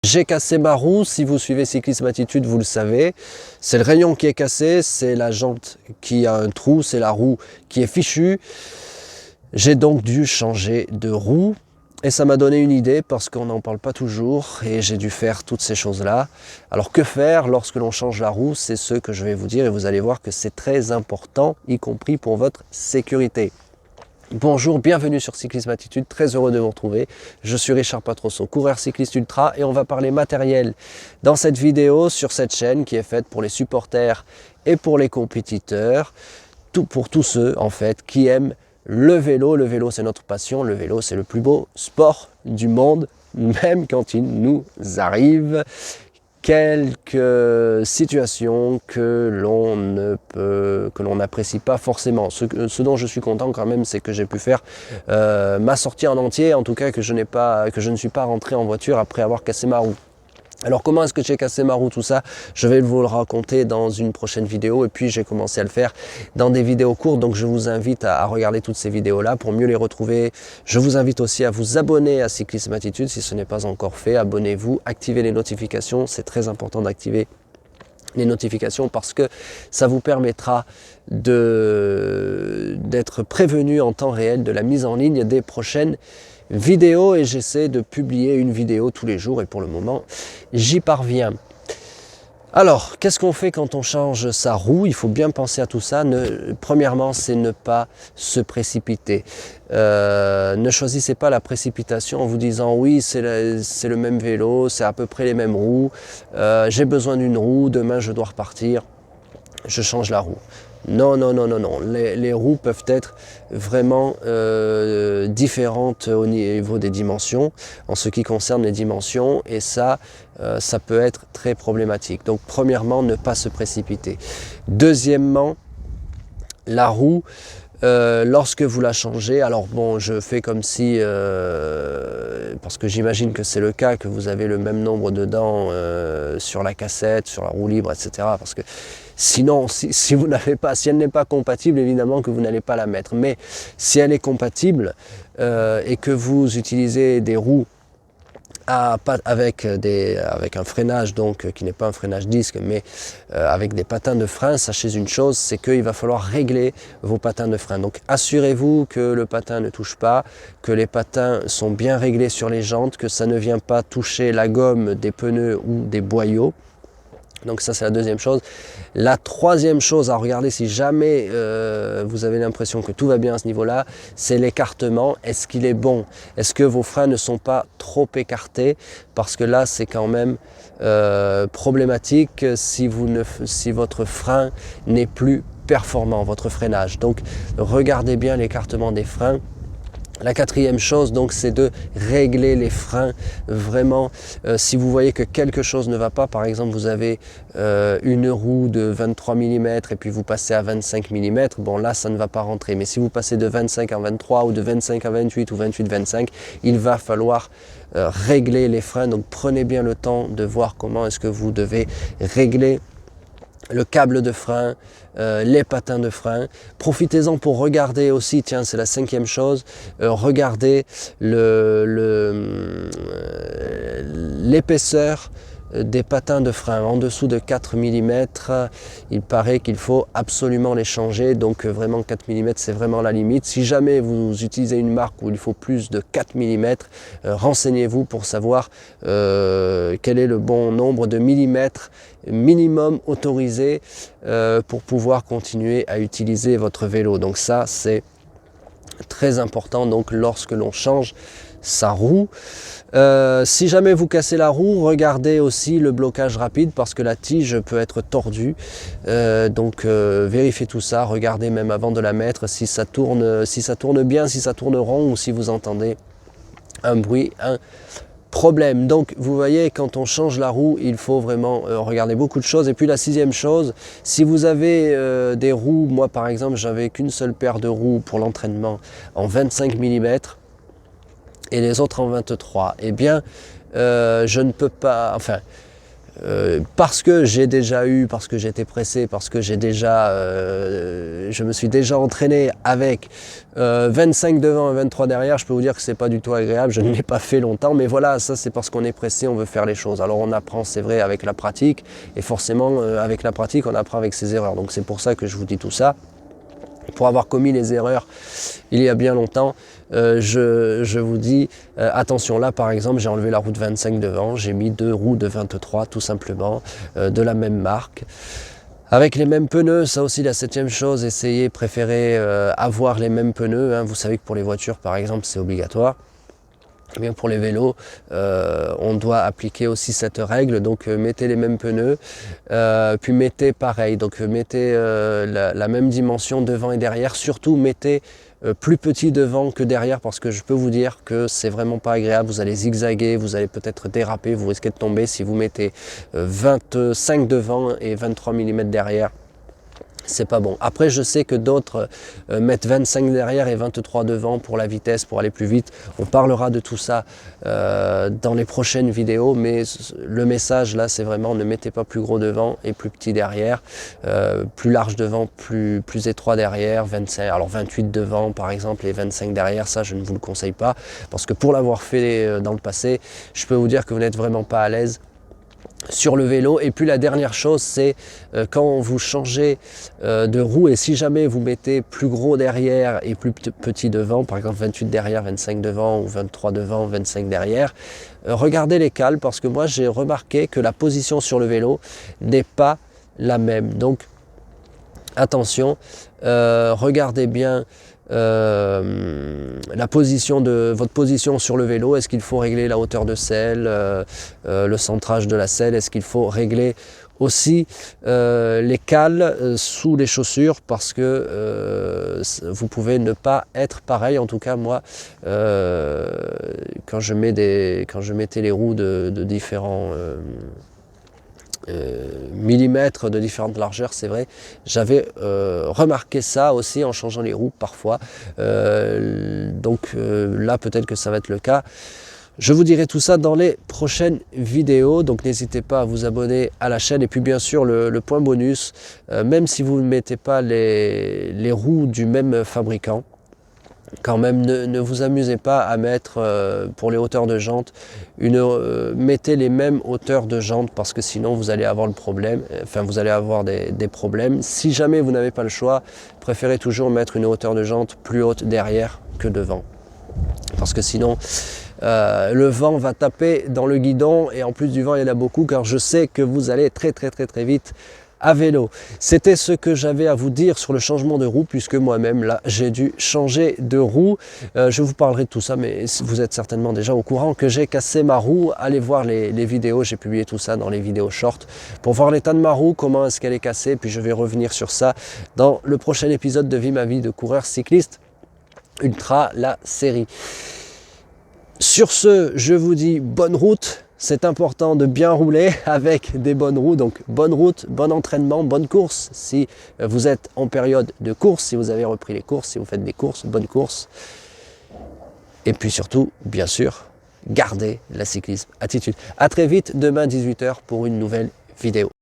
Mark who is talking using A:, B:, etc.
A: J'ai cassé ma roue, si vous suivez Cyclisme Attitude, vous le savez. C'est le rayon qui est cassé, c'est la jante qui a un trou, c'est la roue qui est fichue. J'ai donc dû changer de roue et ça m'a donné une idée parce qu'on n'en parle pas toujours et j'ai dû faire toutes ces choses-là. Alors que faire lorsque l'on change la roue? C'est ce que je vais vous dire et vous allez voir que c'est très important, y compris pour votre sécurité. Bonjour, bienvenue sur Cyclisme Attitude, très heureux de vous retrouver. Je suis Richard Patrosso, coureur cycliste ultra et on va parler matériel dans cette vidéo sur cette chaîne qui est faite pour les supporters et pour les compétiteurs, pour tous ceux en fait qui aiment le vélo. Le vélo c'est notre passion, le vélo c'est le plus beau sport du monde, même quand il nous arrive quelques situations que l'on n'apprécie pas forcément. Ce dont je suis content quand même, c'est que j'ai pu faire ma sortie en entier, en tout cas que je ne suis pas rentré en voiture après avoir cassé ma roue. Alors comment est-ce que j'ai cassé ma roue, tout ça, je vais vous le raconter dans une prochaine vidéo et puis j'ai commencé à le faire dans des vidéos courtes, donc je vous invite à regarder toutes ces vidéos là pour mieux les retrouver. Je vous invite aussi à vous abonner à Cyclisme Attitude si ce n'est pas encore fait, abonnez-vous, activez les notifications, c'est très important d'activer les notifications parce que ça vous permettra d'être prévenu en temps réel de la mise en ligne des prochaines vidéos et j'essaie de publier une vidéo tous les jours et pour le moment j'y parviens. Alors qu'est-ce qu'on fait quand on change sa roue? Il faut bien penser à tout ça. Premièrement, c'est ne pas se précipiter. Ne choisissez pas la précipitation en vous disant oui c'est le même vélo, c'est à peu près les mêmes roues, j'ai besoin d'une roue, demain je dois repartir, je change la roue. Non, non, non, non, non. Les roues peuvent être vraiment différentes au niveau des dimensions, en ce qui concerne les dimensions, et ça peut être très problématique. Donc, premièrement, ne pas se précipiter. Deuxièmement, la roue, lorsque vous la changez, alors bon, je fais comme si, parce que j'imagine que c'est le cas, que vous avez le même nombre de dents sur la cassette, sur la roue libre, etc. Parce que sinon, si vous n'avez pas, si elle n'est pas compatible, évidemment que vous n'allez pas la mettre. Mais si elle est compatible et que vous utilisez des roues avec un freinage donc qui n'est pas un freinage disque mais avec des patins de frein, sachez une chose, c'est qu'il va falloir régler vos patins de frein. Donc assurez-vous que le patin ne touche pas, que les patins sont bien réglés sur les jantes, que ça ne vient pas toucher la gomme des pneus ou des boyaux. Donc ça c'est la deuxième chose. La troisième chose à regarder si jamais vous avez l'impression que tout va bien à ce niveau-là, c'est l'écartement. Est-ce qu'il est bon? Est-ce que vos freins ne sont pas trop écartés? Parce que là c'est quand même problématique si votre frein n'est plus performant, votre freinage. Donc regardez bien l'écartement des freins. La quatrième chose, donc, c'est de régler les freins. Vraiment, si vous voyez que quelque chose ne va pas, par exemple, vous avez une roue de 23 mm et puis vous passez à 25 mm, bon là, ça ne va pas rentrer. Mais si vous passez de 25 à 23 ou de 25 à 28 ou 28-25, il va falloir régler les freins. Donc, prenez bien le temps de voir comment est-ce que vous devez régler le câble de frein, les patins de frein. Profitez-en pour regarder aussi, tiens c'est la cinquième chose, regardez l'épaisseur des patins de frein. En dessous de 4 mm, il paraît qu'il faut absolument les changer, donc vraiment 4 mm c'est vraiment la limite. Si jamais vous utilisez une marque où il faut plus de 4 mm, renseignez-vous pour savoir quel est le bon nombre de millimètres minimum autorisé pour pouvoir continuer à utiliser votre vélo. Donc ça c'est très important donc lorsque l'on change sa roue. Si jamais vous cassez la roue, regardez aussi le blocage rapide parce que la tige peut être tordue. Donc vérifiez tout ça, regardez même avant de la mettre si ça tourne bien, si ça tourne rond ou si vous entendez un bruit, un problème. Donc vous voyez, quand on change la roue, il faut vraiment regarder beaucoup de choses. Et puis la sixième chose, si vous avez des roues, moi par exemple j'avais qu'une seule paire de roues pour l'entraînement en 25 mm et les autres en 23, eh bien je ne peux pas, enfin parce que j'étais pressé, parce que je me suis déjà entraîné avec 25 devant et 23 derrière, je peux vous dire que c'est pas du tout agréable, je ne l'ai pas fait longtemps, mais voilà, ça c'est parce qu'on est pressé, on veut faire les choses. Alors on apprend, c'est vrai, avec la pratique, et forcément avec la pratique, on apprend avec ses erreurs. Donc c'est pour ça que je vous dis tout ça. Pour avoir commis les erreurs il y a bien longtemps, je vous dis attention. Là par exemple, j'ai enlevé la roue de 25 devant, j'ai mis 2 roues de 23 tout simplement, de la même marque, avec les mêmes pneus. Ça aussi, la 7e chose, préférez avoir les mêmes pneus, hein. Vous savez que pour les voitures par exemple c'est obligatoire. Eh bien pour les vélos, on doit appliquer aussi cette règle, donc mettez les mêmes pneus, puis mettez pareil, donc mettez la même dimension devant et derrière, surtout mettez plus petit devant que derrière, parce que je peux vous dire que c'est vraiment pas agréable, vous allez zigzaguer, vous allez peut-être déraper, vous risquez de tomber si vous mettez 25 devant et 23 mm derrière. C'est pas bon. Après, je sais que d'autres mettent 25 derrière et 23 devant pour la vitesse, pour aller plus vite. On parlera de tout ça dans les prochaines vidéos, mais le message là, c'est vraiment ne mettez pas plus gros devant et plus petit derrière, plus large devant, plus étroit derrière, 25, alors 28 devant par exemple et 25 derrière, ça je ne vous le conseille pas, parce que pour l'avoir fait dans le passé, je peux vous dire que vous n'êtes vraiment pas à l'aise sur le vélo. Et puis la dernière chose, c'est quand vous changez de roue, et si jamais vous mettez plus gros derrière et plus petit devant, par exemple 28 derrière, 25 devant, ou 23 devant, 25 derrière, regardez les cales, parce que moi j'ai remarqué que la position sur le vélo n'est pas la même. Donc attention, regardez bien votre position sur le vélo. Est-ce qu'il faut régler la hauteur de selle, le centrage de la selle? Est-ce qu'il faut régler aussi les cales sous les chaussures, parce que vous pouvez ne pas être pareil. En tout cas moi, quand je mettais les roues de différents millimètres, de différentes largeurs, c'est vrai, j'avais remarqué ça aussi en changeant les roues parfois. Donc là peut-être que ça va être le cas. Je vous dirai tout ça dans les prochaines vidéos, donc n'hésitez pas à vous abonner à la chaîne. Et puis bien sûr le point bonus, même si vous ne mettez pas les roues du même fabricant, quand même ne vous amusez pas à mettre pour les hauteurs de jantes, mettez les mêmes hauteurs de jantes, parce que sinon vous allez avoir vous allez avoir des problèmes. Si jamais vous n'avez pas le choix, préférez toujours mettre une hauteur de jante plus haute derrière que devant, parce que sinon le vent va taper dans le guidon, et en plus du vent il y en a beaucoup, car je sais que vous allez très vite à vélo. C'était ce que j'avais à vous dire sur le changement de roue, puisque moi-même là j'ai dû changer de roue. Je vous parlerai de tout ça, mais vous êtes certainement déjà au courant que j'ai cassé ma roue. Allez voir les vidéos, j'ai publié tout ça dans les vidéos short pour voir l'état de ma roue, comment est-ce qu'elle est cassée, puis je vais revenir sur ça dans le prochain épisode de Vie ma vie de coureur cycliste ultra, la série. Sur ce, je vous dis bonne route. C'est important de bien rouler avec des bonnes roues, donc bonne route, bon entraînement, bonne course. Si vous êtes en période de course, si vous avez repris les courses, si vous faites des courses, bonne course. Et puis surtout, bien sûr, gardez la cyclisme attitude. À très vite, demain 18 h pour une nouvelle vidéo.